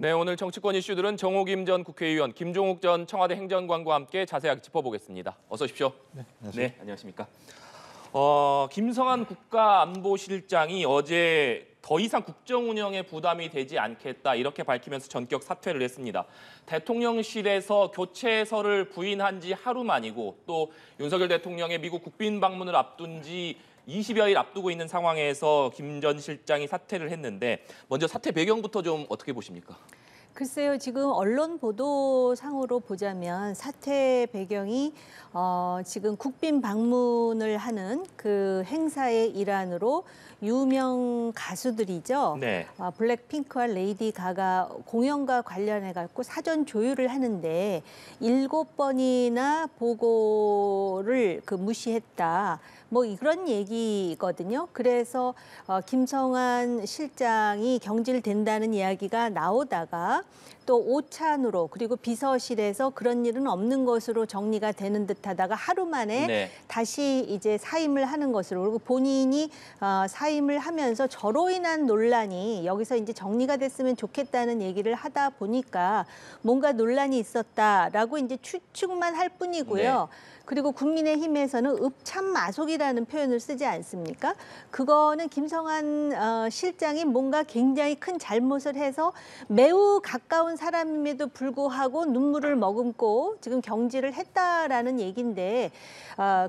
네, 오늘 정치권 이슈들은 정호김 전 국회의원, 김종욱 전 청와대 행정관과 함께 자세하게 짚어보겠습니다. 어서 오십시오. 네, 안녕하세요. 네, 안녕하십니까. 김성한 국가안보실장이 어제 더 이상 국정 운영에 부담이 되지 않겠다 이렇게 밝히면서 전격 사퇴를 했습니다. 대통령실에서 교체설을 부인한 지 하루 만이고 또 윤석열 대통령의 미국 국빈 방문을 앞둔 지 20여일 앞두고 있는 상황에서 김 전 실장이 사퇴를 했는데 먼저 사퇴 배경부터 좀 어떻게 보십니까? 글쎄요, 지금 언론 보도상으로 보자면 사퇴 배경이 지금 국빈 방문을 하는 그 행사의 일환으로 유명 가수들이죠. 네. 블랙핑크와 레이디 가가 공연과 관련해 갖고 사전 조율을 하는데 7번이나 보고를 무시했다. 뭐 이런 얘기거든요. 그래서 김성한 실장이 경질된다는 이야기가 나오다가 또 오찬으로 그리고 비서실에서 그런 일은 없는 것으로 정리가 되는 듯하다가 하루 만에 네. 다시 이제 사임을 하는 것으로, 그리고 본인이 사임을 하면서 저로 인한 논란이 여기서 이제 정리가 됐으면 좋겠다는 얘기를 하다 보니까 뭔가 논란이 있었다라고 이제 추측만 할 뿐이고요. 네. 그리고 국민의힘에서는 읍참마속이라는 표현을 쓰지 않습니까? 그거는 김성한 실장이 뭔가 굉장히 큰 잘못을 해서 매우 가까운 사람임에도 불구하고 눈물을 머금고 지금 경질을 했다라는 얘기인데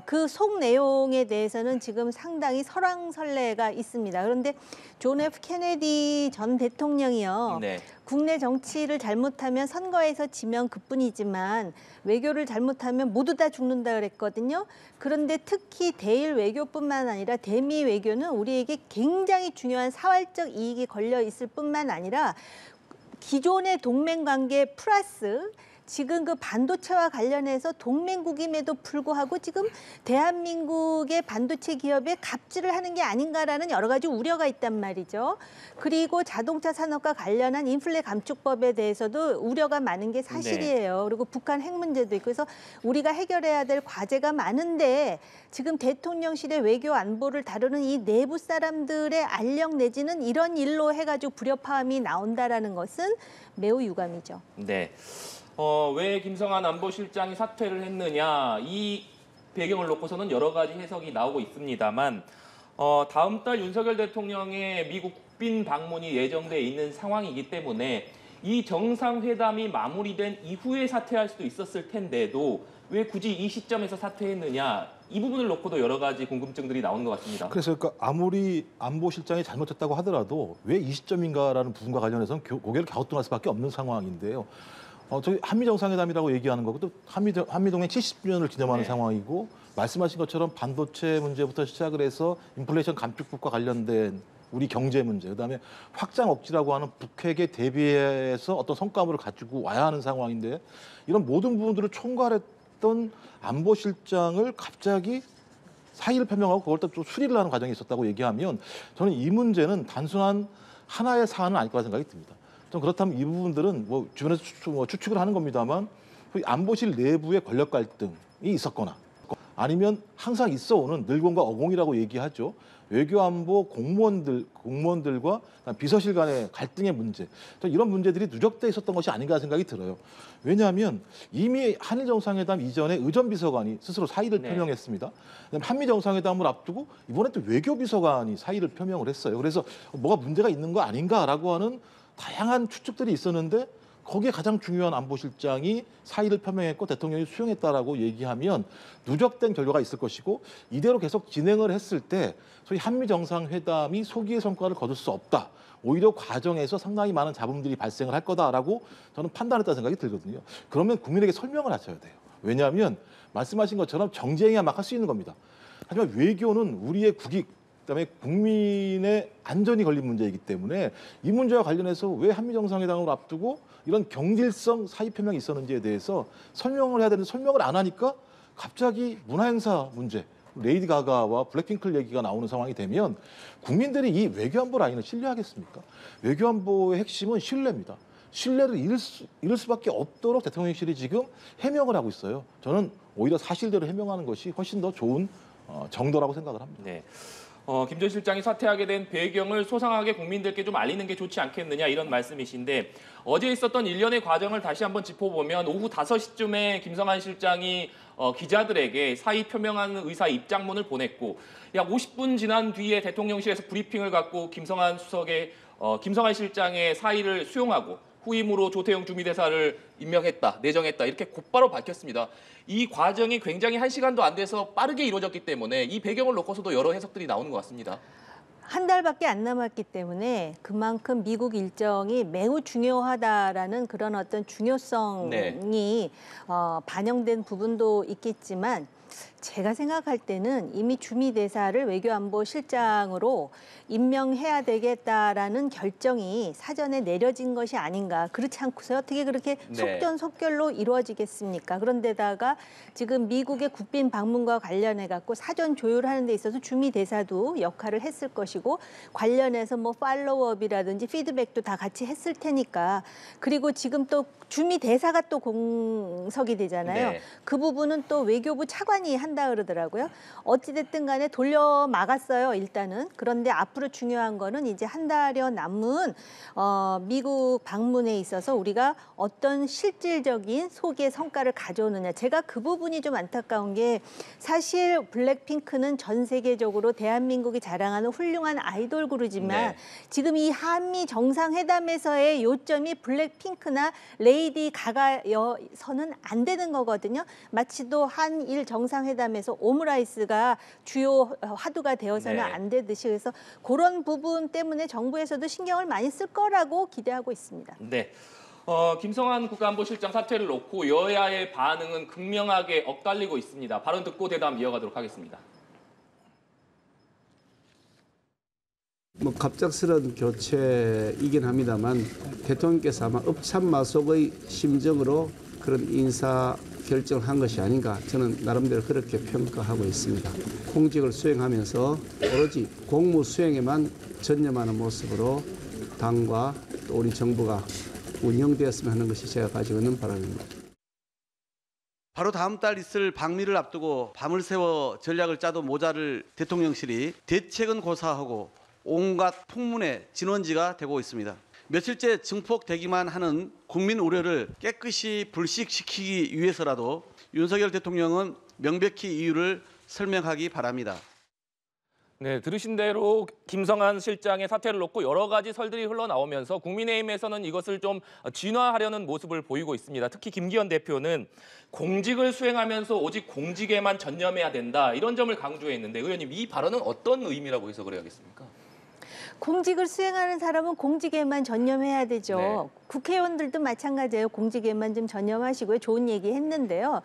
그 속 내용에 대해서는 지금 상당히 설왕설래가 있습니다. 그런데 존 F 케네디 전 대통령이요. 네. 국내 정치를 잘못하면 선거에서 지면 그뿐이지만 외교를 잘못하면 모두 다 죽는다 그랬거든요. 그런데 특히 대일 외교뿐만 아니라 대미 외교는 우리에게 굉장히 중요한 사활적 이익이 걸려 있을 뿐만 아니라 기존의 동맹 관계 플러스 지금 그 반도체와 관련해서 동맹국임에도 불구하고 지금 대한민국의 반도체 기업에 갑질을 하는 게 아닌가라는 여러 가지 우려가 있단 말이죠. 그리고 자동차 산업과 관련한 인플레 감축법에 대해서도 우려가 많은 게 사실이에요. 네. 그리고 북한 핵 문제도 있고 그래서 우리가 해결해야 될 과제가 많은데 지금 대통령실의 외교 안보를 다루는 이 내부 사람들의 알력 내지는 이런 일로 해가지고 불협화음이 나온다라는 것은 매우 유감이죠. 네. 왜 김성한 안보실장이 사퇴를 했느냐 이 배경을 놓고서는 여러 가지 해석이 나오고 있습니다만 다음 달 윤석열 대통령의 미국 국빈 방문이 예정돼 있는 상황이기 때문에 이 정상회담이 마무리된 이후에 사퇴할 수도 있었을 텐데도 왜 굳이 이 시점에서 사퇴했느냐 이 부분을 놓고도 여러 가지 궁금증들이 나오는 것 같습니다. 그래서 아무리 안보실장이 잘못했다고 하더라도 왜 이 시점인가라는 부분과 관련해서는 고개를 갸우뚱할 수밖에 없는 상황인데요. 저희 한미 정상회담이라고 얘기하는 거고 또 한미동맹 70주년을 기념하는 네. 상황이고 말씀하신 것처럼 반도체 문제부터 시작을 해서 인플레이션 감축법과 관련된 우리 경제 문제, 그다음에 확장 억지라고 하는 북핵에 대비해서 어떤 성과물을 가지고 와야 하는 상황인데 이런 모든 부분들을 총괄했던 안보실장을 갑자기 사의를 표명하고 그걸 또 좀 수리를 하는 과정이 있었다고 얘기하면 저는 이 문제는 단순한 하나의 사안은 아닐 거라 생각이 듭니다. 좀 그렇다면 이 부분들은 뭐 주변에서 추측을 하는 겁니다만 안보실 내부의 권력 갈등이 있었거나 아니면 항상 있어오는 늘공과 어공이라고 얘기하죠. 외교안보 공무원들과 비서실 간의 갈등의 문제, 이런 문제들이 누적돼 있었던 것이 아닌가 생각이 들어요. 왜냐하면 이미 한일 정상회담 이전에 의전 비서관이 스스로 사의를 네. 표명했습니다. 한미 정상회담을 앞두고 이번에 또 외교 비서관이 사의를 표명을 했어요. 그래서 뭐가 문제가 있는 거 아닌가라고 하는 다양한 추측들이 있었는데 거기에 가장 중요한 안보실장이 사의를 표명했고 대통령이 수용했다라고 얘기하면 누적된 결과가 있을 것이고 이대로 계속 진행을 했을 때 소위 한미 정상회담이 소기의 성과를 거둘 수 없다. 오히려 과정에서 상당히 많은 잡음들이 발생을 할 거다라고 저는 판단했다는 생각이 들거든요. 그러면 국민에게 설명을 하셔야 돼요. 왜냐하면 말씀하신 것처럼 정쟁이야 막 할 수 있는 겁니다. 하지만 외교는 우리의 국익, 그다음에 국민의 안전이 걸린 문제이기 때문에 이 문제와 관련해서 왜 한미 정상회담을 앞두고 이런 경질성 사의 표명이 있었는지에 대해서 설명을 해야 되는데 설명을 안 하니까 갑자기 문화행사 문제, 레이디 가가와 블랙핑크 얘기가 나오는 상황이 되면 국민들이 이 외교안보 라인을 신뢰하겠습니까? 외교안보의 핵심은 신뢰입니다. 신뢰를 잃을 수밖에 없도록 대통령실이 지금 해명을 하고 있어요. 저는 오히려 사실대로 해명하는 것이 훨씬 더 좋은 정도라고 생각을 합니다. 네. 김 전 실장이 사퇴하게 된 배경을 소상하게 국민들께 좀 알리는 게 좋지 않겠느냐 이런 말씀이신데 어제 있었던 일련의 과정을 다시 한번 짚어보면 오후 5시쯤에 김성한 실장이 기자들에게 사의 표명하는 의사 입장문을 보냈고 약 50분 지난 뒤에 대통령실에서 브리핑을 갖고 김성한 실장의 사의를 수용하고 후임으로 조태용 주미대사를 임명했다, 내정했다 이렇게 곧바로 밝혔습니다. 이 과정이 굉장히 1시간도 안 돼서 빠르게 이루어졌기 때문에 이 배경을 놓고서도 여러 해석들이 나오는 것 같습니다. 한 달밖에 안 남았기 때문에 그만큼 미국 일정이 매우 중요하다라는 그런 어떤 중요성이 반영된 부분도 있겠지만 제가 생각할 때는 이미 주미 대사를 외교안보실장으로 임명해야 되겠다라는 결정이 사전에 내려진 것이 아닌가. 그렇지 않고서 어떻게 그렇게 속전속결로 이루어지겠습니까? 그런데다가 지금 미국의 국빈 방문과 관련해 갖고 사전 조율하는 데 있어서 주미 대사도 역할을 했을 것이고 관련해서 뭐 팔로우업이라든지 피드백도 다 같이 했을 테니까 그리고 지금 또 주미 대사가 또 공석이 되잖아요. 그 부분은 또 외교부 차관이 한다 그러더라고요. 어찌됐든 간에 돌려 막았어요, 일단은. 그런데 앞으로 중요한 거는 이제 한 달여 남은 미국 방문에 있어서 우리가 어떤 실질적인 소기의 성과를 가져오느냐. 제가 그 부분이 좀 안타까운 게 사실 블랙핑크는 전 세계적으로 대한민국이 자랑하는 훌륭한 아이돌 그룹이지만 지금 이 한미 정상회담에서의 요점이 블랙핑크나 레이디 가가여서는 안 되는 거거든요. 마치도 한일 정상회담에서 오므라이스가 주요 화두가 되어서는 안 되듯이 그래서 그런 부분 때문에 정부에서도 신경을 많이 쓸 거라고 기대하고 있습니다. 네. 김성한 국가안보실장 사퇴를 놓고 여야의 반응은 극명하게 엇갈리고 있습니다. 발언 듣고 대담 이어가도록 하겠습니다. 뭐 갑작스런 교체이긴 합니다만 대통령께서 아마 읍참마속의 심정으로 그런 인사 결정을 한 것이 아닌가 저는 나름대로 그렇게 평가하고 있습니다. 공직을 수행하면서 오로지 공무 수행에만 전념하는 모습으로 당과 또 우리 정부가 운영되었으면 하는 것이 제가 가지고 있는 바람입니다. 바로 다음 달 있을 방미를 앞두고 밤을 새워 전략을 짜도 모자를 대통령실이 대책은 고사하고 온갖 풍문의 진원지가 되고 있습니다. 며칠째 증폭되기만 하는 국민 우려를 깨끗이 불식시키기 위해서라도 윤석열 대통령은 명백히 이유를 설명하기 바랍니다. 네, 들으신 대로 김성한 실장의 사퇴를 놓고 여러 가지 설들이 흘러나오면서 국민의힘에서는 이것을 좀 진화하려는 모습을 보이고 있습니다. 특히 김기현 대표는 공직을 수행하면서 오직 공직에만 전념해야 된다 이런 점을 강조했는데 의원님 이 발언은 어떤 의미라고 해석을 해야겠습니까? 공직을 수행하는 사람은 공직에만 전념해야 되죠. 국회의원들도 마찬가지예요. 공직에만 좀 전념하시고요. 좋은 얘기 했는데요.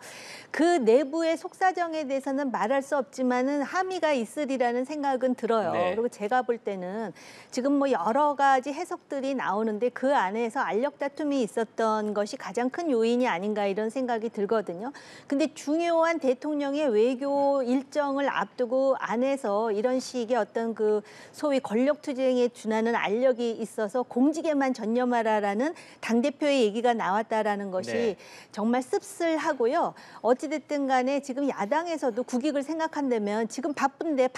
그 내부의 속사정에 대해서는 말할 수 없지만은 함의가 있으리라는 생각은 들어요. 그리고 제가 볼 때는 지금 뭐 여러 가지 해석들이 나오는데 그 안에서 알력 다툼이 있었던 것이 가장 큰 요인이 아닌가 이런 생각이 들거든요. 근데 중요한 대통령의 외교 일정을 앞두고 안에서 이런 식의 어떤 그 소위 권력 투쟁에 준하는 알력이 있어서 공직에만 전념하라라는 당대표의 얘기가 나왔다라는 것이 정말 씁쓸하고요. 어찌됐든 간에 지금 야당에서도 국익을 생각한다면 지금 바쁜데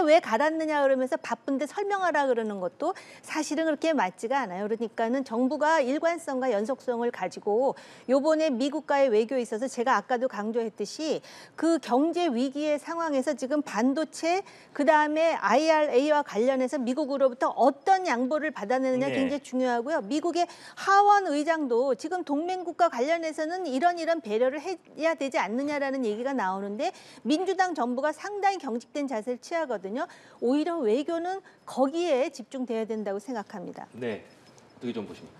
왜 갈았느냐 그러면서 바쁜데 설명하라 그러는 것도 사실은 그렇게 맞지가 않아요. 그러니까는 정부가 일관성과 연속성을 가지고 요번에 미국과의 외교에 있어서 제가 아까도 강조했듯이 그 경제 위기의 상황에서 지금 반도체 그다음에 IRA와 관련해서 미국으로부터 어떤 양보를 받아내느냐 굉장히 중요하고요. 미국의 하원 의장도 지금 동맹국과 관련해서는 이런 배려를 해야 되지 않느냐라는 얘기가 나오는데 민주당 정부가 상당히 경직된 자세를 취하거든요. 오히려 외교는 거기에 집중돼야 된다고 생각합니다. 네, 어떻게 좀 보십니까?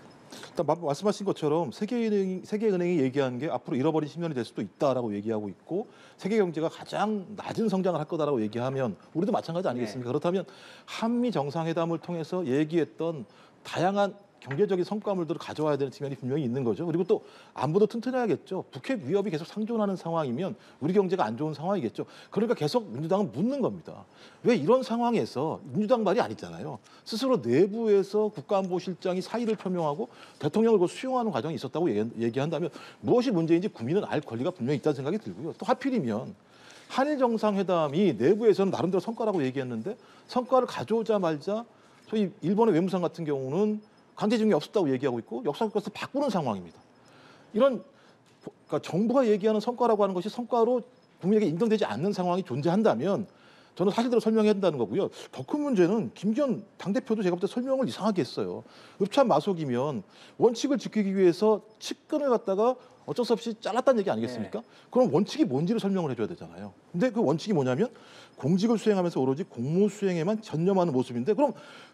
일단 말씀하신 것처럼 세계은행이 얘기한 게 앞으로 잃어버린 10년이 될 수도 있다라고 얘기하고 있고 세계 경제가 가장 낮은 성장을 할 거다라고 얘기하면 우리도 마찬가지 아니겠습니까? 그렇다면 한미 정상회담을 통해서 얘기했던 다양한 경제적인 성과물들을 가져와야 되는 측면이 분명히 있는 거죠. 그리고 또 안보도 튼튼해야겠죠. 북핵 위협이 계속 상존하는 상황이면 우리 경제가 안 좋은 상황이겠죠. 그러니까 계속 민주당은 묻는 겁니다. 왜 이런 상황에서 민주당 말이 아니잖아요. 스스로 내부에서 국가안보실장이 사의를 표명하고 대통령을 그 수용하는 과정이 있었다고 얘기한다면 무엇이 문제인지 국민은 알 권리가 분명히 있다는 생각이 들고요. 또 하필이면 한일 정상회담이 내부에서는 나름대로 성과라고 얘기했는데 성과를 가져오자마자 소위 일본의 외무상 같은 경우는 강제징용이 없었다고 얘기하고 있고 역사 교과서 바꾸는 상황입니다. 이런 그러니까 정부가 얘기하는 성과라고 하는 것이 성과로 국민에게 인정되지 않는 상황이 존재한다면 저는 사실대로 설명해야 한다는 거고요. 더 큰 문제는 김기현 당대표도 제가 볼 때 설명을 이상하게 했어요. 읍참마속이면 원칙을 지키기 위해서 측근을 갖다가 어쩔 수 없이 잘랐다는 얘기 아니겠습니까? 그럼 원칙이 뭔지를 설명을 해줘야 되잖아요. 근데 그 원칙이 뭐냐면 공직을 수행하면서 오로지 공무 수행에만 전념하는 모습인데 그럼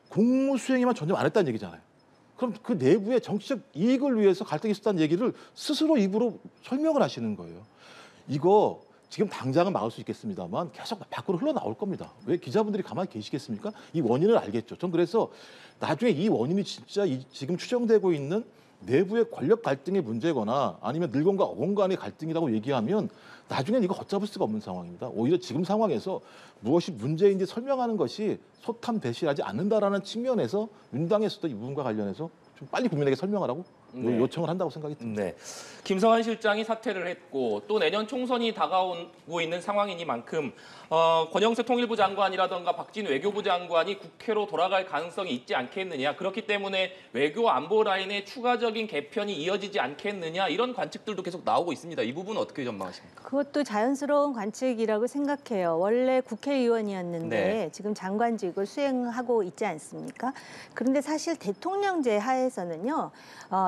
공무 수행에만 전념 안 했다는 얘기잖아요. 그럼 그 내부의 정치적 이익을 위해서 갈등이 있었다는 얘기를 스스로 입으로 설명을 하시는 거예요. 이거 지금 당장은 막을 수 있겠습니다만 계속 밖으로 흘러나올 겁니다. 왜 기자분들이 가만히 계시겠습니까? 이 원인을 알겠죠. 전 그래서 나중에 이 원인이 진짜 지금 추정되고 있는 내부의 권력 갈등의 문제거나 아니면 늘건과 어건 간의 갈등이라고 얘기하면 나중엔 이거 걷잡을 수가 없는 상황입니다. 오히려 지금 상황에서 무엇이 문제인지 설명하는 것이 소탐 배신하지 않는다라는 측면에서 윤당에서도 이 부분과 관련해서 좀 빨리 국민에게 설명하라고 요청을 한다고 생각이 듭니다. 네. 김성한 실장이 사퇴를 했고 또 내년 총선이 다가오고 있는 상황이니만큼 권영세 통일부 장관이라던가 박진 외교부 장관이 국회로 돌아갈 가능성이 있지 않겠느냐. 그렇기 때문에 외교 안보 라인의 추가적인 개편이 이어지지 않겠느냐. 이런 관측들도 계속 나오고 있습니다. 이 부분은 어떻게 전망하십니까? 그것도 자연스러운 관측이라고 생각해요. 원래 국회의원이었는데 네. 지금 장관직을 수행하고 있지 않습니까? 그런데 사실 대통령제 하에서는요.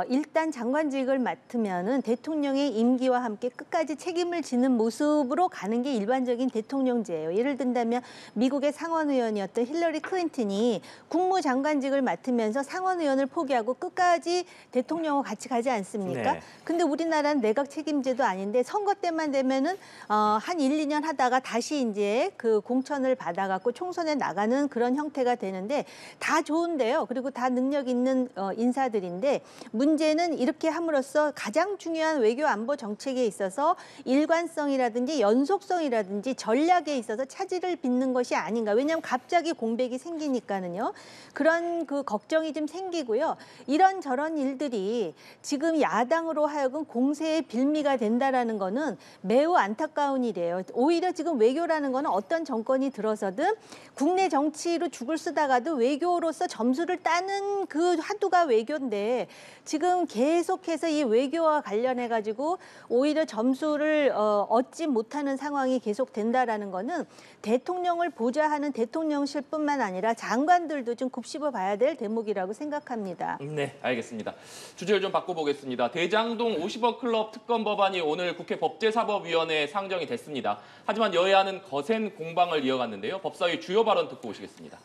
일단 장관직을 맡으면은 대통령의 임기와 함께 끝까지 책임을 지는 모습으로 가는 게 일반적인 대통령제예요. 예를 든다면 미국의 상원의원이었던 힐러리 클린턴이 국무장관직을 맡으면서 상원의원을 포기하고 끝까지 대통령과 같이 가지 않습니까? 네. 근데 우리나라는 내각 책임제도 아닌데 선거 때만 되면은 한 1, 2년 하다가 다시 이제 그 공천을 받아갖고 총선에 나가는 그런 형태가 되는데 다 좋은데요. 그리고 다 능력 있는 인사들인데 문제는 이렇게 함으로써 가장 중요한 외교 안보 정책에 있어서 일관성이라든지 연속성이라든지 전략에 있어서 차질을 빚는 것이 아닌가. 왜냐하면 갑자기 공백이 생기니까는요. 그런 그 걱정이 좀 생기고요. 이런저런 일들이 지금 야당으로 하여금 공세의 빌미가 된다라는 거는 매우 안타까운 일이에요. 오히려 지금 외교라는 거는 어떤 정권이 들어서든 국내 정치로 죽을 쓰다가도 외교로서 점수를 따는 그 한도가 외교인데 지금 계속해서 이 외교와 관련해 가지고 오히려 점수를 얻지 못하는 상황이 계속된다라는 거는 대통령을 보좌하는 대통령실뿐만 아니라 장관들도 좀 곱씹어 봐야 될 대목이라고 생각합니다. 네, 알겠습니다. 주제를 좀 바꿔보겠습니다. 대장동 50억 클럽 특검 법안이 오늘 국회 법제사법위원회에 상정이 됐습니다. 하지만 여야는 거센 공방을 이어갔는데요. 법사위 주요 발언 듣고 오시겠습니다.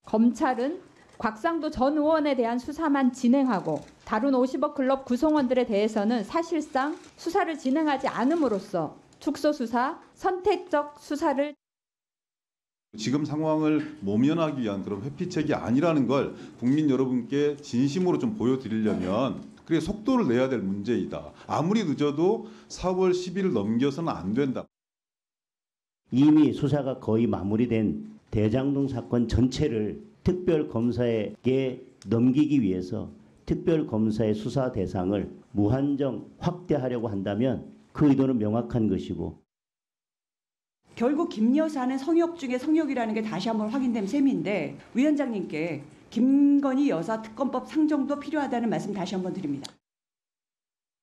검찰은 곽상도 전 의원에 대한 수사만 진행하고 다른 50억 클럽 구성원들에 대해서는 사실상 수사를 진행하지 않음으로써 축소수사, 선택적 수사를 지금 상황을 모면하기 위한 그런 회피책이 아니라는 걸 국민 여러분께 진심으로 좀 보여드리려면 그래 속도를 내야 될 문제이다. 아무리 늦어도 4월 10일을 넘겨서는 안 된다. 이미 수사가 거의 마무리된 대장동 사건 전체를 특별검사에게 넘기기 위해서 특별검사의 수사 대상을 무한정 확대하려고 한다면 그 의도는 명확한 것이고 결국 김 여사는 성역 중에 성역이라는 게 다시 한번 확인된 셈인데 위원장님께 김건희 여사 특검법 상정도 필요하다는 말씀 다시 한번 드립니다.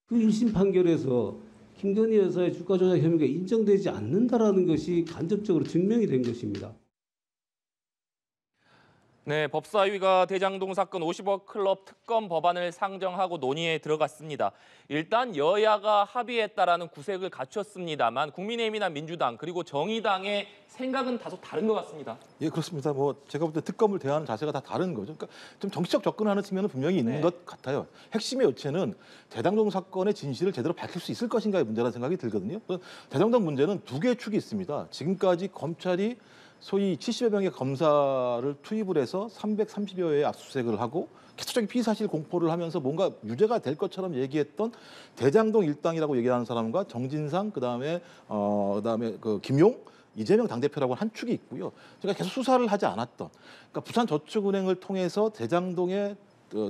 그 1심 판결에서 김건희 여사의 주가 조작 혐의가 인정되지 않는다라는 것이 간접적으로 증명이 된 것입니다. 네, 법사위가 대장동 사건 50억 클럽 특검 법안을 상정하고 논의에 들어갔습니다. 일단 여야가 합의했다라는 구색을 갖췄습니다만 국민의힘이나 민주당 그리고 정의당의 생각은 다소 다른 것 같습니다. 예, 그렇습니다. 뭐 제가 볼 때 특검을 대하는 자세가 다 다른 거죠. 그러니까 좀 정치적 접근하는 측면은 분명히 있는 것 같아요. 핵심의 요체는 대장동 사건의 진실을 제대로 밝힐 수 있을 것인가의 문제라는 생각이 들거든요. 대장동 문제는 두 개의 축이 있습니다. 지금까지 검찰이 소위 70여 명의 검사를 투입을 해서 330여 회의 압수수색을 하고 계속적인 피의사실 공포를 하면서 뭔가 유죄가 될 것처럼 얘기했던 대장동 일당이라고 얘기하는 사람과 정진상 그다음에 그 김용 이재명 당대표라고 한 축이 있고요. 제가 계속 수사를 하지 않았던 그러니까 부산저축은행을 통해서 대장동의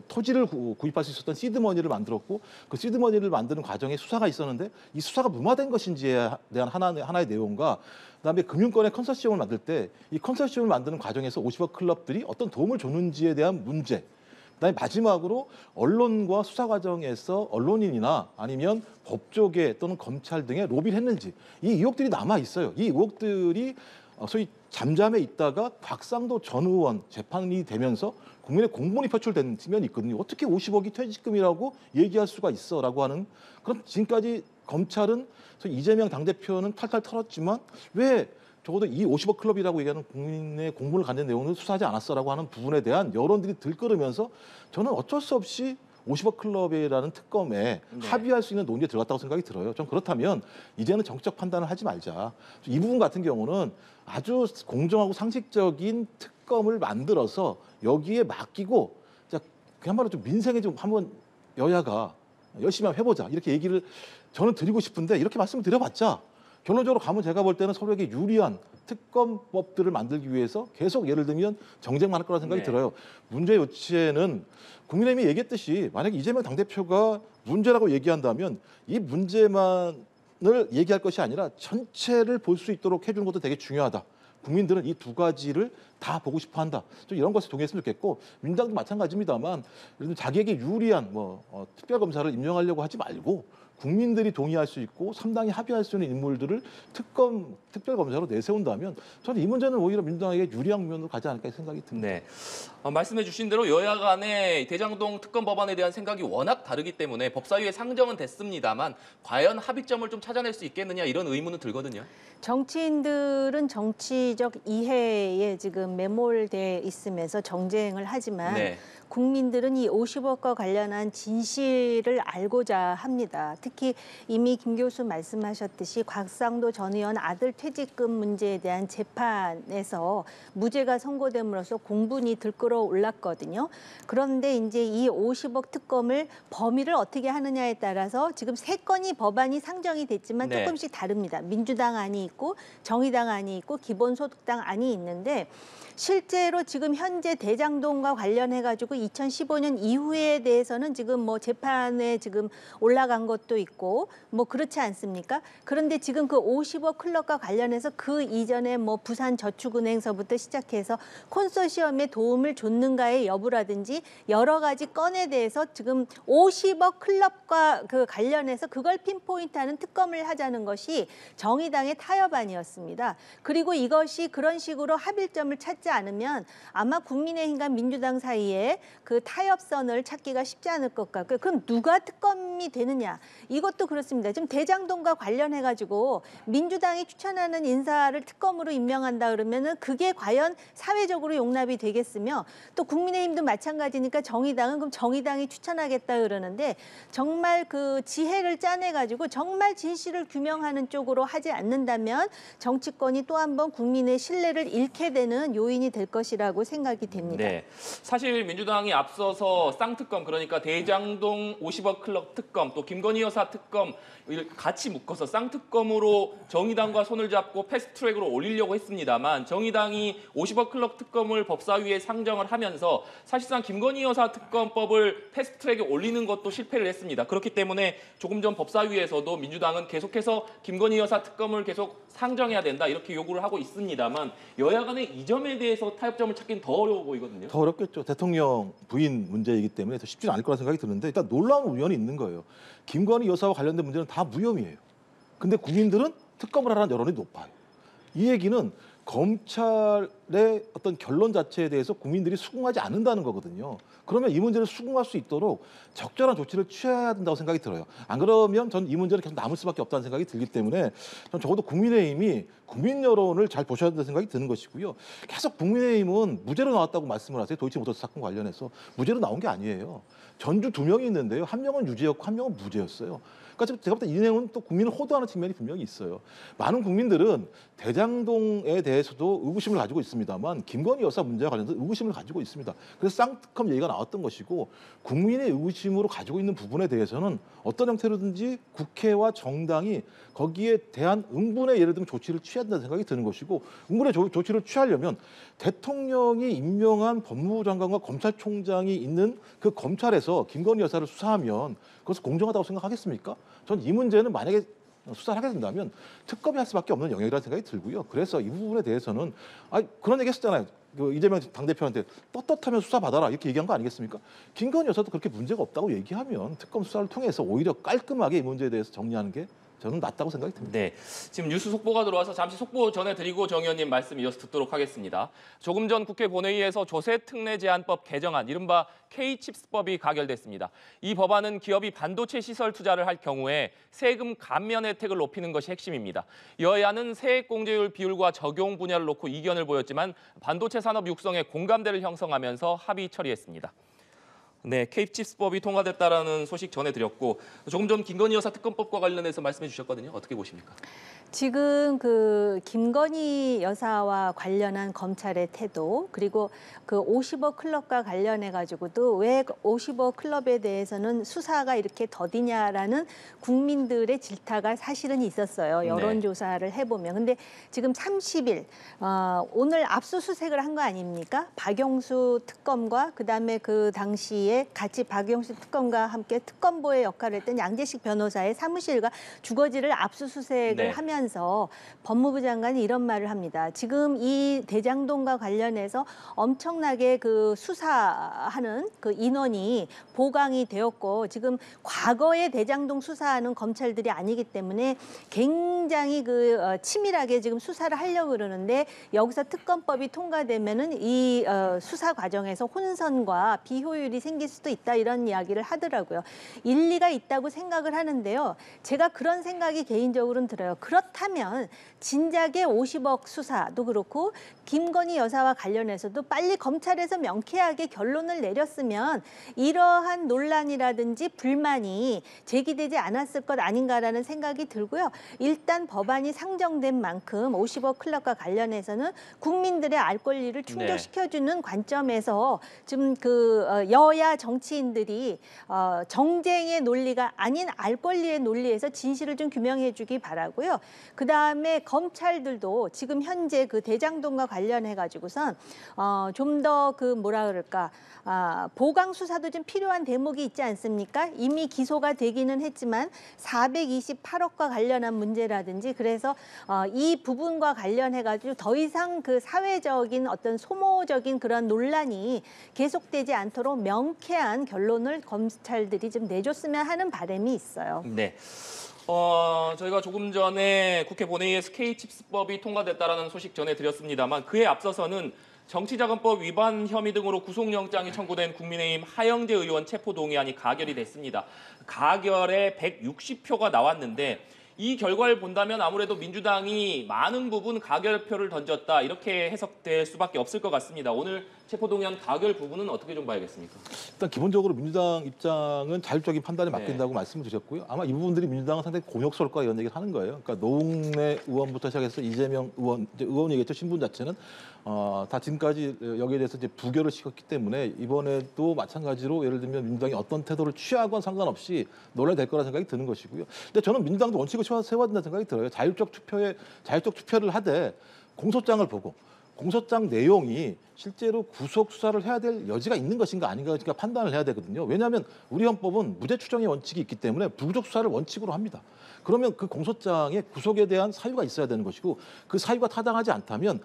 토지를 구입할 수 있었던 시드머니를 만들었고 그 시드머니를 만드는 과정에 수사가 있었는데 이 수사가 무마된 것인지에 대한 하나의 내용과 그다음에 금융권의 컨소시엄을 만들 때 이 컨소시엄을 만드는 과정에서 50억 클럽들이 어떤 도움을 줬는지에 대한 문제. 그다음에 마지막으로 언론과 수사 과정에서 언론인이나 아니면 법조계 또는 검찰 등의 로비를 했는지 이 의혹들이 남아 있어요. 이 의혹들이 소위 잠잠해 있다가 곽상도 전 의원 재판이 되면서 국민의 공분이 표출된 측면이 있거든요. 어떻게 50억이 퇴직금이라고 얘기할 수가 있어라고 하는 그럼 지금까지 검찰은 소위 이재명 당대표는 탈탈 털었지만 왜 적어도 이 50억 클럽이라고 얘기하는 국민의 공분을 갖는 내용을 수사하지 않았어라고 하는 부분에 대한 여론들이 들끓으면서 저는 어쩔 수 없이 50억 클럽이라는 특검에 합의할 수 있는 논의에 들어갔다고 생각이 들어요. 좀 그렇다면 이제는 정치적 판단을 하지 말자. 이 부분 같은 경우는 아주 공정하고 상식적인 특검을 만들어서 여기에 맡기고 그야말로 좀 민생에 좀 한번 여야가 열심히 한번 해보자 이렇게 얘기를 저는 드리고 싶은데 이렇게 말씀을 드려봤자 결론적으로 가면 제가 볼 때는 서로에게 유리한 특검법들을 만들기 위해서 계속 예를 들면 정쟁만 할 거라 생각이 들어요. 문제 요체는 국민의힘이 얘기했듯이 만약에 이재명 당대표가 문제라고 얘기한다면 이 문제만을 얘기할 것이 아니라 전체를 볼 수 있도록 해주는 것도 되게 중요하다. 국민들은 이 두 가지를 다 보고 싶어한다. 좀 이런 것에 동의했으면 좋겠고 민주당도 마찬가지입니다만 자기에게 유리한 특별검사를 임명하려고 하지 말고 국민들이 동의할 수 있고 3당이 합의할 수 있는 인물들을 특별검사로 내세운다면 저는 이 문제는 오히려 민주당에게 유리한 면으로 가지 않을까 생각이 듭니다. 네. 말씀해 주신 대로 여야 간의 대장동 특검 법안에 대한 생각이 워낙 다르기 때문에 법사위에 상정은 됐습니다만 과연 합의점을 좀 찾아낼 수 있겠느냐 이런 의문은 들거든요. 정치인들은 정치적 이해에 지금 매몰돼 있으면서 정쟁을 하지만 국민들은 이 50억과 관련한 진실을 알고자 합니다. 특히 이미 김 교수 말씀하셨듯이 곽상도 전 의원 아들 퇴직금 문제에 대한 재판에서 무죄가 선고됨으로써 공분이 들끓어 올랐거든요. 그런데 이제 이 50억 특검을 범위를 어떻게 하느냐에 따라서 지금 3건이 법안이 상정이 됐지만 조금씩 다릅니다. 민주당 안이 있고 정의당 안이 있고 기본소득당 안이 있는데 실제로 지금 현재 대장동과 관련해가지고 2015년 이후에 대해서는 지금 뭐 재판에 지금 올라간 것도 있고 뭐 그렇지 않습니까? 그런데 지금 그 50억 클럽과 관련해서 그 이전에 뭐 부산저축은행서부터 시작해서 콘소시엄에 도움을 줬는가의 여부라든지 여러 가지 건에 대해서 지금 50억 클럽과 그 관련해서 그걸 핀포인트하는 특검을 하자는 것이 정의당의 타협안이었습니다. 그리고 이것이 그런 식으로 합의점을 찾지 않으면 아마 국민의힘과 민주당 사이에 그 타협선을 찾기가 쉽지 않을 것 같고요. 그럼 누가 특검이 되느냐? 이것도 그렇습니다. 지금 대장동과 관련해가지고 민주당이 추천하는 인사를 특검으로 임명한다 그러면은 그게 과연 사회적으로 용납이 되겠으며 또 국민의힘도 마찬가지니까 정의당은 그럼 정의당이 추천하겠다 그러는데 정말 그 지혜를 짜내가지고 정말 진실을 규명하는 쪽으로 하지 않는다면 정치권이 또 한 번 국민의 신뢰를 잃게 되는 요인이 될 것이라고 생각이 됩니다. 네, 사실 민주당이 앞서서 쌍특검 그러니까 대장동 50억 클럽 특검 또 김건희 여사 특검 같이 묶어서 쌍특검으로 정의당과 손을 잡고 패스트트랙으로 올리려고 했습니다만 정의당이 50억 클럽 특검을 법사위에 상정을 하면서 사실상 김건희 여사 특검법을 패스트트랙에 올리는 것도 실패를 했습니다. 그렇기 때문에 조금 전 법사위에서도 민주당은 계속해서 김건희 여사 특검을 계속 상정해야 된다 이렇게 요구를 하고 있습니다만 여야 간의 이 점에 대해서 타협점을 찾기는 더 어려워 보이거든요. 더 어렵겠죠. 대통령 부인 문제이기 때문에 더 쉽지는 않을 거라 생각이 드는데 일단 놀라운 우연이 있는 거예요. 김건희 여사와 관련된 문제는 다 무혐의예요. 근데 국민들은 특검을 하라는 여론이 높아요. 이 얘기는 검찰의 어떤 결론 자체에 대해서 국민들이 수긍하지 않는다는 거거든요. 그러면 이 문제를 수긍할 수 있도록 적절한 조치를 취해야 된다고 생각이 들어요. 안 그러면 전 이 문제는 계속 남을 수밖에 없다는 생각이 들기 때문에 전 적어도 국민의힘이 국민 여론을 잘 보셔야 된다는 생각이 드는 것이고요. 계속 국민의힘은 무죄로 나왔다고 말씀을 하세요. 도이치모터스 사건 관련해서. 무죄로 나온 게 아니에요. 전주 2명이 있는데요. 한 명은 유죄였고 한 명은 무죄였어요. 그러니까 지금 제가 볼 때 이 내용은 또 국민을 호도하는 측면이 분명히 있어요. 많은 국민들은 대장동에 대해서도 의구심을 가지고 있습니다만 김건희 여사 문제와 관련해서 의구심을 가지고 있습니다. 그래서 쌍특검 얘기가 나왔던 것이고 국민의 의구심으로 가지고 있는 부분에 대해서는 어떤 형태로든지 국회와 정당이 거기에 대한 응분의 예를 들면 조치를 취해야 된다는 생각이 드는 것이고 응분의 조치를 취하려면 대통령이 임명한 법무부 장관과 검찰총장이 있는 그 검찰에서 김건희 여사를 수사하면 그것은 공정하다고 생각하겠습니까? 전 이 문제는 만약에 수사를 하게 된다면 특검이 할 수밖에 없는 영역이라는 생각이 들고요. 그래서 이 부분에 대해서는 그런 얘기 했었잖아요. 그 이재명 당대표한테 떳떳하면 수사 받아라 이렇게 얘기한 거 아니겠습니까? 김건희 여사도 그렇게 문제가 없다고 얘기하면 특검 수사를 통해서 오히려 깔끔하게 이 문제에 대해서 정리하는 게 저는 낫다고 생각이 듭니다. 네, 지금 뉴스 속보가 들어와서 잠시 속보 전해드리고 정 의원님 말씀 이어서 듣도록 하겠습니다. 조금 전 국회 본회의에서 조세특례제한법 개정안, 이른바 K칩스법이 가결됐습니다. 이 법안은 기업이 반도체 시설 투자를 할 경우에 세금 감면 혜택을 높이는 것이 핵심입니다. 여야는 세액공제율 비율과 적용 분야를 놓고 이견을 보였지만 반도체 산업 육성에 공감대를 형성하면서 합의 처리했습니다. 네, K칩스법이 통과됐다라는 소식 전해드렸고 조금 전 김건희 여사 특검법과 관련해서 말씀해 주셨거든요. 어떻게 보십니까? 지금 그 김건희 여사와 관련한 검찰의 태도 그리고 그 50억 클럽과 관련해 가지고도 왜 50억 클럽에 대해서는 수사가 이렇게 더디냐라는 국민들의 질타가 사실은 있었어요. 여론조사를 해보면. 근데 지금 30일 오늘 압수수색을 한 거 아닙니까? 박영수 특검과 그다음에 그 당시에 같이 박영수 특검과 함께 특검보의 역할을 했던 양재식 변호사의 사무실과 주거지를 압수수색을 하면서 법무부 장관이 이런 말을 합니다. 지금 이 대장동과 관련해서 엄청나게 그 수사하는 그 인원이 보강이 되었고 지금 과거의 대장동 수사하는 검찰들이 아니기 때문에 굉장히 그 치밀하게 지금 수사를 하려고 그러는데 여기서 특검법이 통과되면은 이 수사 과정에서 혼선과 비효율이 생길 수도 있다 이런 이야기를 하더라고요. 일리가 있다고 생각을 하는데요. 제가 그런 생각이 개인적으로는 들어요. 그렇다면 진작에 50억 수사도 그렇고 김건희 여사와 관련해서도 빨리 검찰에서 명쾌하게 결론을 내렸으면 이러한 논란이라든지 불만이 제기되지 않았을 것 아닌가라는 생각이 들고요. 일단 법안이 상정된 만큼 50억 클럽과 관련해서는 국민들의 알 권리를 충족시켜주는 관점에서 지금 그 여야 정치인들이 정쟁의 논리가 아닌 알 권리의 논리에서 진실을 좀 규명해주기 바라고요. 그다음에 검찰들도 지금 현재 그 대장동과 관련해 가지고선 좀 더 그 뭐라 그럴까 보강 수사도 좀 필요한 대목이 있지 않습니까? 이미 기소가 되기는 했지만 428억과 관련한 문제라든지 그래서 이 부분과 관련해 가지고 더 이상 그 사회적인 어떤 소모적인 그런 논란이 계속되지 않도록 명쾌한 결론을 검찰들이 좀 내줬으면 하는 바람이 있어요. 네. 저희가 조금 전에 국회 본회의에서 K칩스법이 통과됐다라는 소식 전해드렸습니다만 그에 앞서서는 정치자금법 위반 혐의 등으로 구속영장이 청구된 국민의힘 하영재 의원 체포동의안이 가결이 됐습니다. 가결에 160표가 나왔는데 이 결과를 본다면 아무래도 민주당이 많은 부분 가결표를 던졌다 이렇게 해석될 수밖에 없을 것 같습니다. 오늘 체포동의안 가결 부분은 어떻게 좀 봐야겠습니까? 일단 기본적으로 민주당 입장은 자율적인 판단에 맡긴다고 말씀을 드렸고요. 아마 이 부분들이 민주당은 상당히 곤욕스러울 거다 이런 얘기를 하는 거예요. 그러니까 노웅래 의원부터 시작해서 이재명 의원, 의원 얘기했죠. 신분 자체는 다 지금까지 여기에 대해서 이제 부결을 시켰기 때문에 이번에도 마찬가지로 예를 들면 민주당이 어떤 태도를 취하건 상관없이 논란이 될 거라 생각이 드는 것이고요. 근데 저는 민주당도 원칙을 세워야 된다는 생각이 들어요. 자율적 투표를 하되 공소장을 보고 공소장 내용이 실제로 구속 수사를 해야 될 여지가 있는 것인가 아닌가 판단을 해야 되거든요. 왜냐하면 우리 헌법은 무죄 추정의 원칙이 있기 때문에 불구속 수사를 원칙으로 합니다. 그러면 그 공소장에 구속에 대한 사유가 있어야 되는 것이고 그 사유가 타당하지 않다면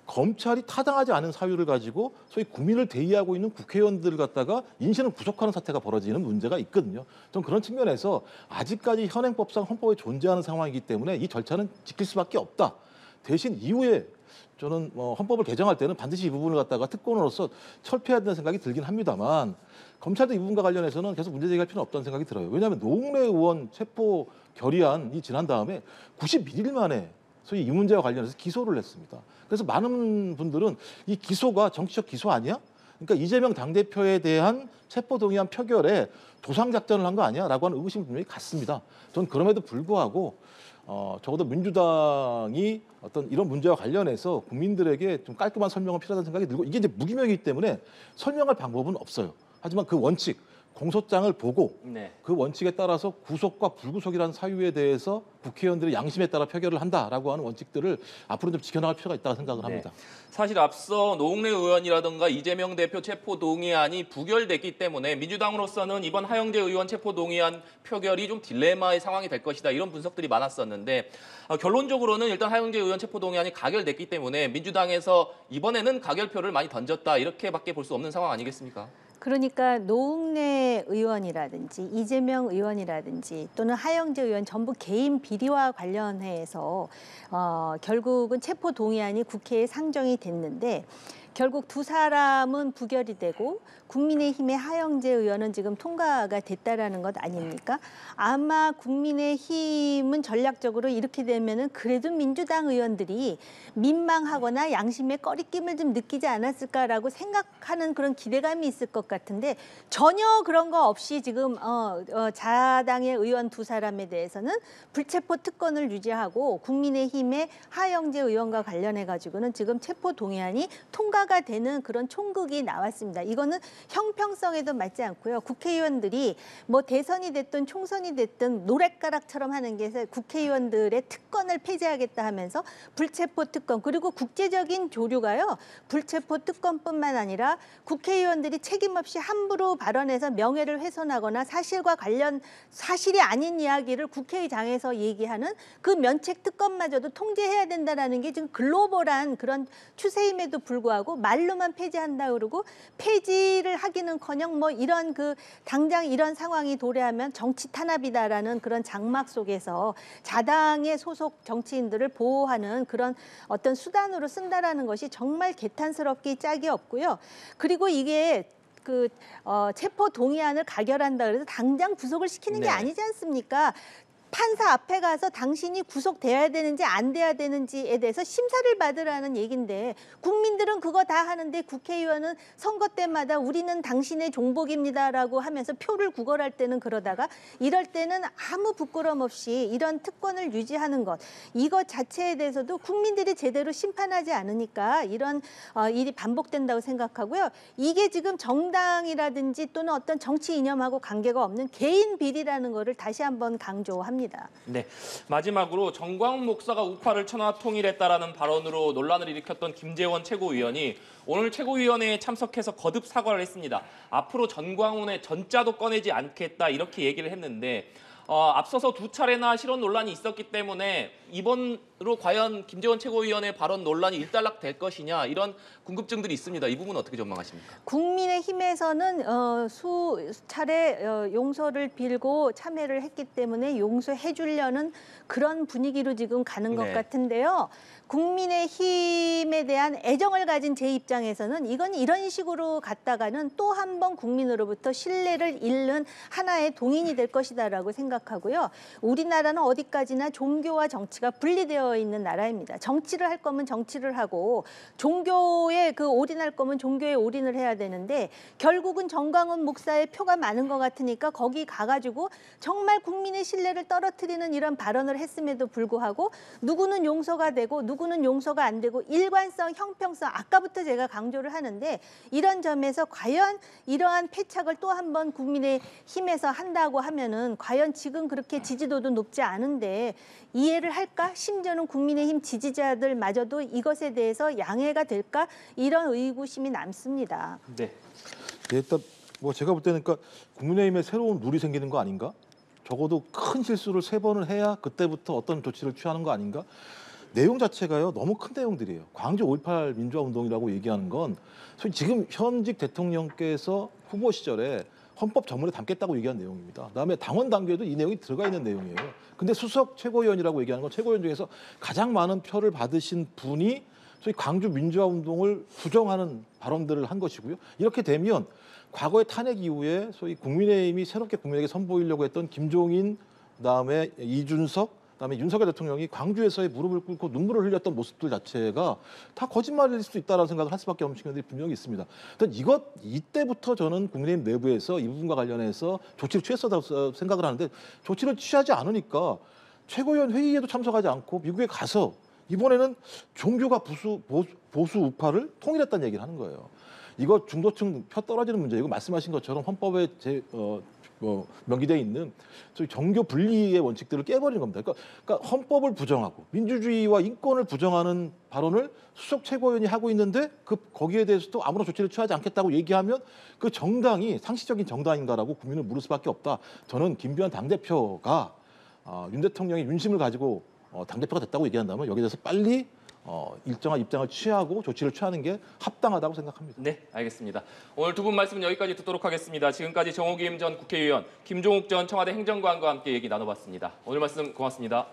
검찰이 타당하지 않은 사유를 가지고 소위 국민을 대의하고 있는 국회의원들을 갖다가 인신을 구속하는 사태가 벌어지는 문제가 있거든요. 좀 그런 측면에서 아직까지 현행법상 헌법에 존재하는 상황이기 때문에 이 절차는 지킬 수밖에 없다. 대신 이후에 저는 헌법을 개정할 때는 반드시 이 부분을 갖다가 특권으로서 철폐해야 된다는 생각이 들긴 합니다만 검찰도 이 부분과 관련해서는 계속 문제 제기할 필요는 없다는 생각이 들어요. 왜냐하면 노웅래 의원 체포 결의안이 지난 다음에 91일 만에 소위 이 문제와 관련해서 기소를 했습니다. 그래서 많은 분들은 이 기소가 정치적 기소 아니야? 그러니까 이재명 당대표에 대한 체포동의안 표결에 도상작전을 한 거 아니야? 라고 하는 의구심이 분명히 갔습니다. 전 그럼에도 불구하고 적어도 민주당이 어떤 이런 문제와 관련해서 국민들에게 좀 깔끔한 설명은 필요하다는 생각이 들고 이게 이제 무기명이기 때문에 설명할 방법은 없어요. 하지만 그 원칙, 공소장을 보고 네. 그 원칙에 따라서 구속과 불구속이라는 사유에 대해서 국회의원들의 양심에 따라 표결을 한다라고 하는 원칙들을 앞으로 좀 지켜나갈 필요가 있다고 생각을 합니다. 사실 앞서 노웅래 의원이라든가 이재명 대표 체포동의안이 부결됐기 때문에 민주당으로서는 이번 하영재 의원 체포동의안 표결이 좀 딜레마의 상황이 될 것이다 이런 분석들이 많았었는데 결론적으로는 일단 하영재 의원 체포동의안이 가결됐기 때문에 민주당에서 이번에는 가결표를 많이 던졌다 이렇게밖에 볼 수 없는 상황 아니겠습니까? 그러니까 노웅래 의원이라든지 이재명 의원이라든지 또는 하영재 의원 전부 개인 비리와 관련해서 결국은 체포동의안이 국회에 상정이 됐는데 결국 두 사람은 부결이 되고 국민의힘의 하영재 의원은 지금 통과가 됐다라는 것 아닙니까? 아마 국민의힘은 전략적으로 이렇게 되면은 그래도 민주당 의원들이 민망하거나 양심의 꺼리낌을 좀 느끼지 않았을까라고 생각하는 그런 기대감이 있을 것 같은데 전혀 그런 거 없이 지금 자당의 의원 두 사람에 대해서는 불체포 특권을 유지하고 국민의힘의 하영재 의원과 관련해 가지고는 지금 체포 동의안이 통과가 되는 그런 총극이 나왔습니다. 이거는 형평성에도 맞지 않고요. 국회의원들이 뭐 대선이 됐든 총선이 됐든 노랫가락처럼 하는 게 국회의원들의 특권을 폐지하겠다 하면서 불체포 특권 그리고 국제적인 조류가요. 불체포 특권뿐만 아니라 국회의원들이 책임 없이 함부로 발언해서 명예를 훼손하거나 사실과 관련 사실이 아닌 이야기를 국회의장에서 얘기하는 그 면책 특권마저도 통제해야 된다라는 게 지금 글로벌한 그런 추세임에도 불구하고 말로만 폐지한다 그러고 폐지를 하기는커녕 뭐 이런 당장 이런 상황이 도래하면 정치 탄압이다라는 그런 장막 속에서 자당의 소속 정치인들을 보호하는 그런 어떤 수단으로 쓴다라는 것이 정말 개탄스럽기 짝이 없고요. 그리고 이게 체포 동의안을 가결한다 그래서 당장 구속을 시키는 게 아니지 않습니까? 판사 앞에 가서 당신이 구속돼야 되는지 안 돼야 되는지에 대해서 심사를 받으라는 얘기인데 국민들은 그거 다 하는데 국회의원은 선거 때마다 우리는 당신의 종복입니다라고 하면서 표를 구걸할 때는 그러다가 이럴 때는 아무 부끄럼 없이 이런 특권을 유지하는 것 이것 자체에 대해서도 국민들이 제대로 심판하지 않으니까 이런 일이 반복된다고 생각하고요. 이게 지금 정당이라든지 또는 어떤 정치 이념하고 관계가 없는 개인 비리라는 거를 다시 한번 강조합니다. 네, 마지막으로 정광훈 목사가 우파를 천하 통일했다라는 발언으로 논란을 일으켰던 김재원 최고위원이 오늘 최고위원회에 참석해서 거듭 사과를 했습니다. 앞으로 정광훈의 전자도 꺼내지 않겠다 이렇게 얘기를 했는데 앞서서 두 차례나 실언 논란이 있었기 때문에 이번으로 과연 김재원 최고위원의 발언 논란이 일단락 될 것이냐 이런 궁금증들이 있습니다. 이 부분은 어떻게 전망하십니까? 국민의힘에서는 수차례 용서를 빌고 참여를 했기 때문에 용서해 주려는 그런 분위기로 지금 가는 것 같은데요. 국민의힘에 대한 애정을 가진 제 입장에서는 이건 이런 식으로 갔다가는 또 한 번 국민으로부터 신뢰를 잃는 하나의 동인이 될 것이다라고 생각하고요. 우리나라는 어디까지나 종교와 정치가 분리되어 있는 나라입니다. 정치를 할 거면 정치를 하고 종교에 올인할 거면 종교에 올인을 해야 되는데 결국은 정광훈 목사의 표가 많은 것 같으니까 거기 가가지고 정말 국민의 신뢰를 떨어뜨리는 이런 발언을 했음에도 불구하고 누구는 용서가 되고 누구는 용서가 안 되고 일관성, 형평성 아까부터 제가 강조를 하는데 이런 점에서 과연 이러한 패착을 또 한 번 국민의힘에서 한다고 하면은 과연 지금 그렇게 지지도도 높지 않은데 이해를 할까? 심지어는 국민의힘 지지자들마저도 이것에 대해서 양해가 될까? 이런 의구심이 남습니다. 네. 일단 뭐 제가 볼 때는 그러니까 국민의힘에 새로운 룰이 생기는 거 아닌가? 적어도 큰 실수를 3번을 해야 그때부터 어떤 조치를 취하는 거 아닌가? 내용 자체가요 너무 큰 내용들이에요. 광주 5.18 민주화운동이라고 얘기하는 건 소위 지금 현직 대통령께서 후보 시절에 헌법 전문에 담겠다고 얘기한 내용입니다. 그다음에 당원 당규에도 이 내용이 들어가 있는 내용이에요. 근데 수석 최고위원이라고 얘기하는 건 최고위원 중에서 가장 많은 표를 받으신 분이 소위 광주 민주화운동을 부정하는 발언들을 한 것이고요. 이렇게 되면 과거의 탄핵 이후에 소위 국민의힘이 새롭게 국민에게 선보이려고 했던 김종인, 그다음에 이준석, 그다음에 윤석열 대통령이 광주에서의 무릎을 꿇고 눈물을 흘렸던 모습들 자체가 다 거짓말일 수도 있다라는 생각을 할 수밖에 없는 측면들이 분명히 있습니다. 일단 이때부터 저는 국민의힘 내부에서 이 부분과 관련해서 조치를 취했었다고 생각을 하는데 조치를 취하지 않으니까 최고위원 회의에도 참석하지 않고 미국에 가서 이번에는 종교가 보수 우파를 통일했다는 얘기를 하는 거예요. 이거 중도층 표 떨어지는 문제이고 말씀하신 것처럼 헌법에 명기되어 있는 저희 정교 분리의 원칙들을 깨버리는 겁니다. 그러니까 헌법을 부정하고 민주주의와 인권을 부정하는 발언을 수석 최고위원이 하고 있는데 거기에 대해서도 아무런 조치를 취하지 않겠다고 얘기하면 그 정당이 상식적인 정당인가라고 국민을 물을 수밖에 없다. 저는 김기현 당대표가 윤 대통령의 윤심을 가지고 당대표가 됐다고 얘기한다면 여기에 대해서 빨리 일정한 입장을 취하고 조치를 취하는 게 합당하다고 생각합니다. 네, 알겠습니다. 오늘 두 분 말씀은 여기까지 듣도록 하겠습니다. 지금까지 정호김 전 국회의원, 김종욱 전 청와대 행정관과 함께 얘기 나눠봤습니다. 오늘 말씀 고맙습니다.